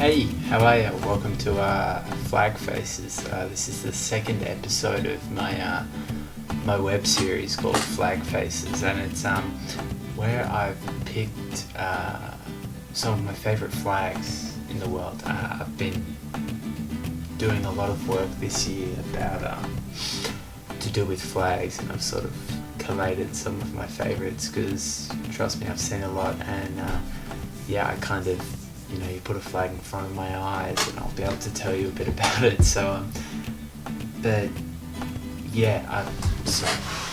Hey, how are you? Welcome to Flag Faces. This is the second episode of my web series called Flag Faces, and it's where I've picked some of my favorite flags in the world. I've been doing a lot of work this year about to do with flags, and I've sort of collated some of my favorites because, trust me, I've seen a lot, and I kind of, you put a flag in front of my eyes and I'll be able to tell you a bit about it. So,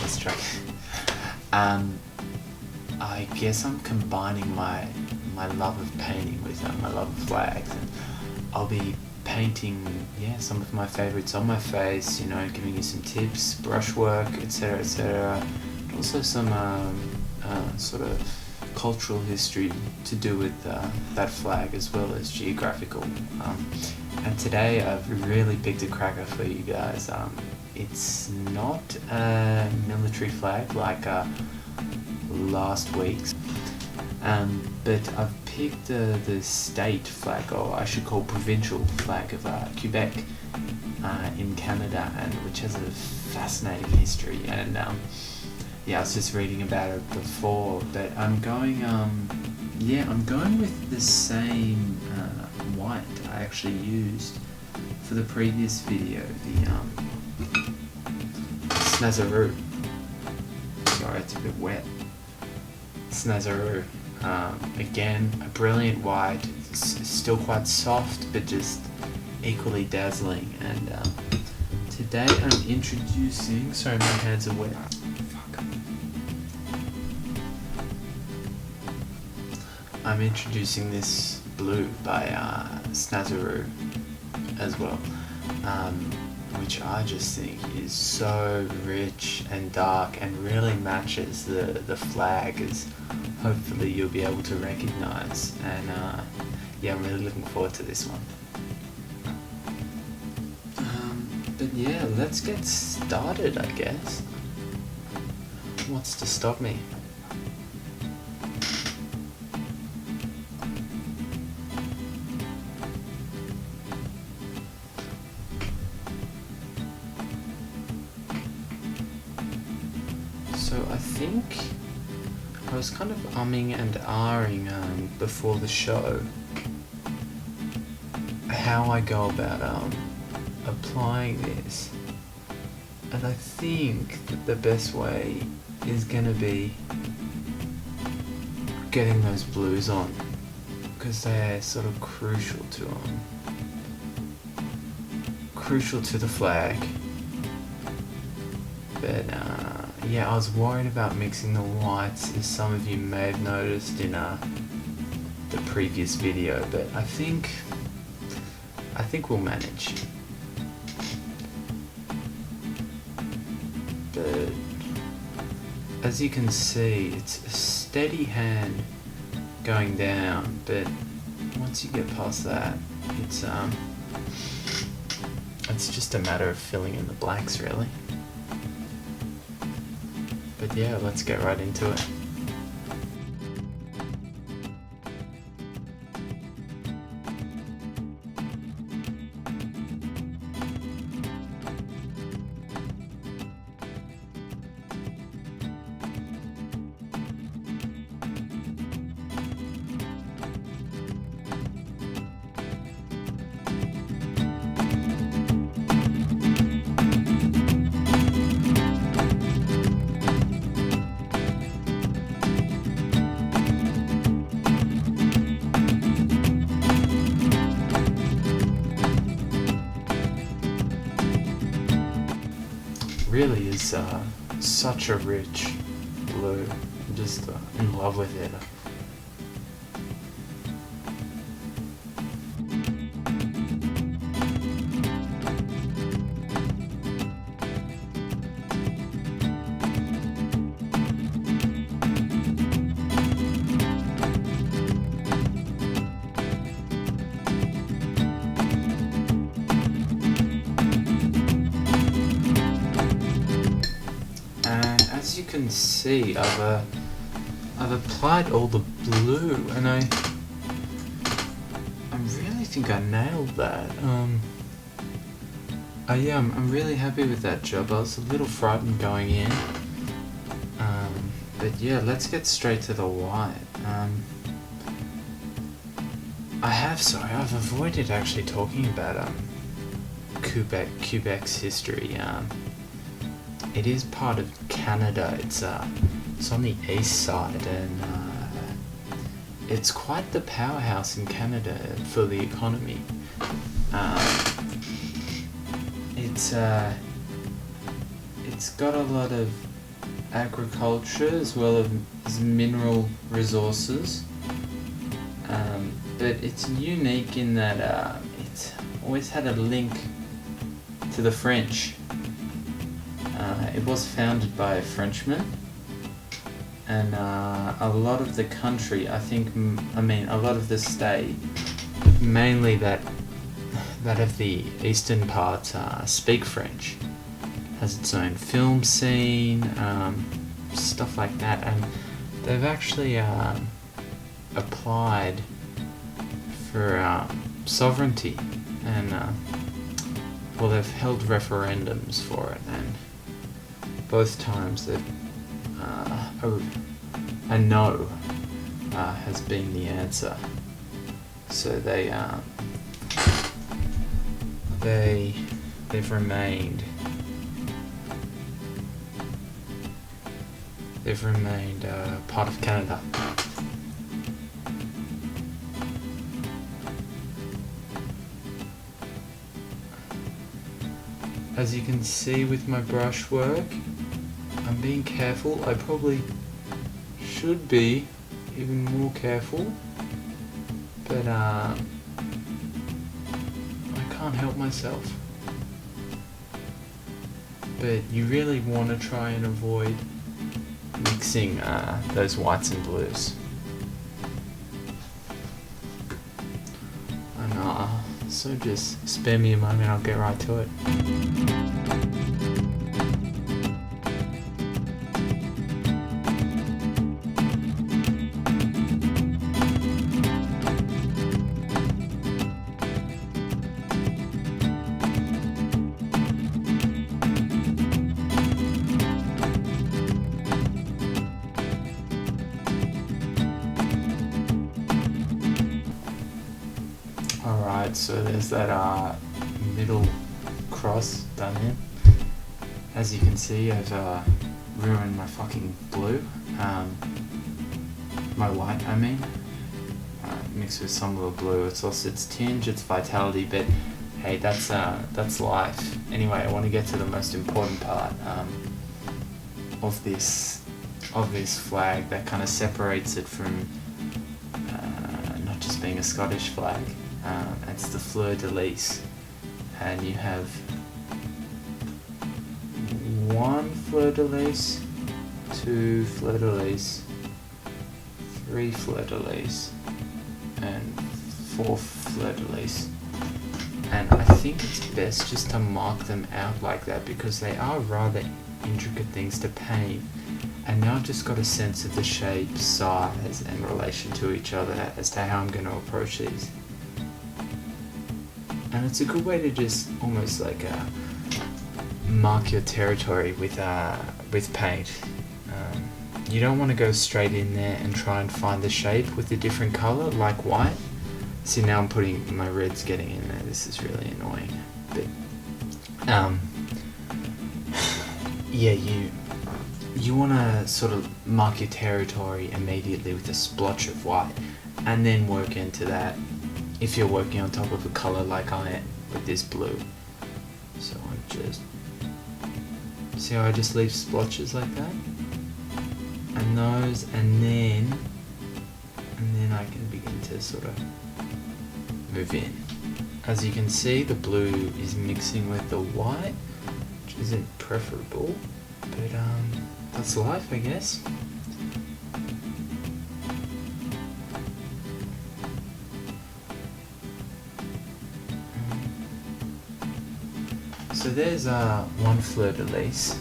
let's try. I guess I'm combining my love of painting with my love of flags, and I'll be painting, some of my favorites on my face, giving you some tips, brushwork, etc., etc. Also some sort of cultural history to do with that flag, as well as geographical. And today I've really picked a cracker for you guys. It's not a military flag like last week's, but I've picked the state flag, or I should call provincial flag, of Quebec in Canada, and which has a fascinating history. And I was just reading about it before, but I'm going with the same white I actually used for the previous video, the Snazaroo. Sorry, it's a bit wet. Snazaroo. Again, a brilliant white. It's still quite soft, but just equally dazzling. And today I'm introducing. Sorry, my hands are wet. I'm introducing this blue by Snazaroo as well, which I just think is so rich and dark and really matches the flag, as hopefully you'll be able to recognize. And I'm really looking forward to this one. Let's get started, I guess. What's to stop me? So I think I was kind of umming and ahhing before the show how I go about applying this, and I think that the best way is gonna be getting those blues on, because they're sort of crucial to the flag. But I was worried about mixing the whites, as some of you may have noticed in the previous video, but I think we'll manage. But as you can see, it's a steady hand going down, but once you get past that, it's just a matter of filling in the blanks, really. But let's get right into it. Really is such a rich blue. I'm just in love with it. As you can see, I've applied all the blue, and I'm really think I nailed that. Yeah, I'm really happy with that job. I was a little frightened going in. But yeah, let's get straight to the white. I've avoided actually talking about Quebec's history. It is part of Canada. It's on the east side, and it's quite the powerhouse in Canada for the economy. It's got a lot of agriculture as well as mineral resources. But it's unique in that it's always had a link to the French. It was founded by a Frenchman, and a lot of the country, a lot of the state, mainly that of the eastern part, speak French. Has its own film scene, stuff like that, and they've actually applied for sovereignty, and they've held referendums for it, and both times a no has been the answer. So they've remained part of Canada. As you can see with my brushwork, I'm being careful. I probably should be even more careful, but I can't help myself. But you really want to try and avoid mixing those whites and blues. And so just spare me a moment, I'll get right to it. Alright, so there's that middle cross done in. As you can see, I've ruined my fucking blue. My white, mixed with some little blue. It's lost its tinge, its vitality, but hey, that's life. Anyway, I want to get to the most important part of this flag that kind of separates it from not just being a Scottish flag. It's the fleur-de-lis, and you have one fleur-de-lis, two fleur-de-lis, three fleur-de-lis, and four fleur-de-lis. And I think it's best just to mark them out like that because they are rather intricate things to paint. And now I've just got a sense of the shape, size, and relation to each other as to how I'm going to approach these. And it's a good way to just almost like mark your territory with paint. You don't want to go straight in there and try and find the shape with a different colour like white. See, now I'm putting my reds getting in there. This is really annoying. But yeah, you want to sort of mark your territory immediately with a splotch of white, and then work into that. If you're working on top of a colour like I am with this blue. So I just... See how I just leave splotches like that? And those, and then I can begin to sort of move in. As you can see, the blue is mixing with the white, which isn't preferable, but that's life, I guess. So there's one fleur-de-lis.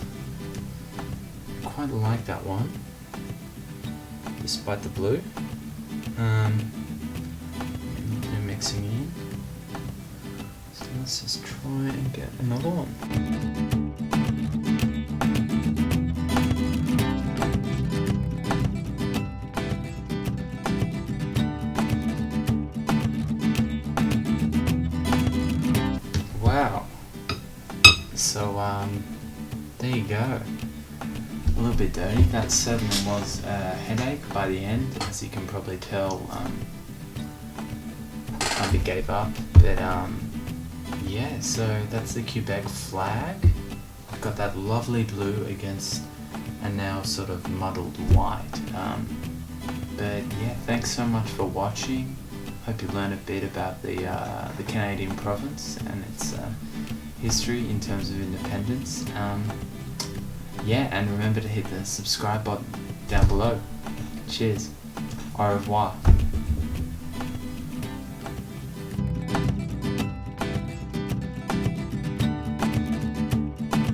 Quite like that one, despite the blue. mixing in. So let's just try and get another one. Wow. So there you go. A little bit dirty. That certainly was a headache by the end, as you can probably tell. I gave up, but yeah. So that's the Quebec flag. I've got that lovely blue against a now sort of muddled white. But yeah, thanks so much for watching. Hope you learned a bit about the Canadian province and its history in terms of independence. Yeah, and remember to hit the subscribe button down below. Cheers. Au revoir.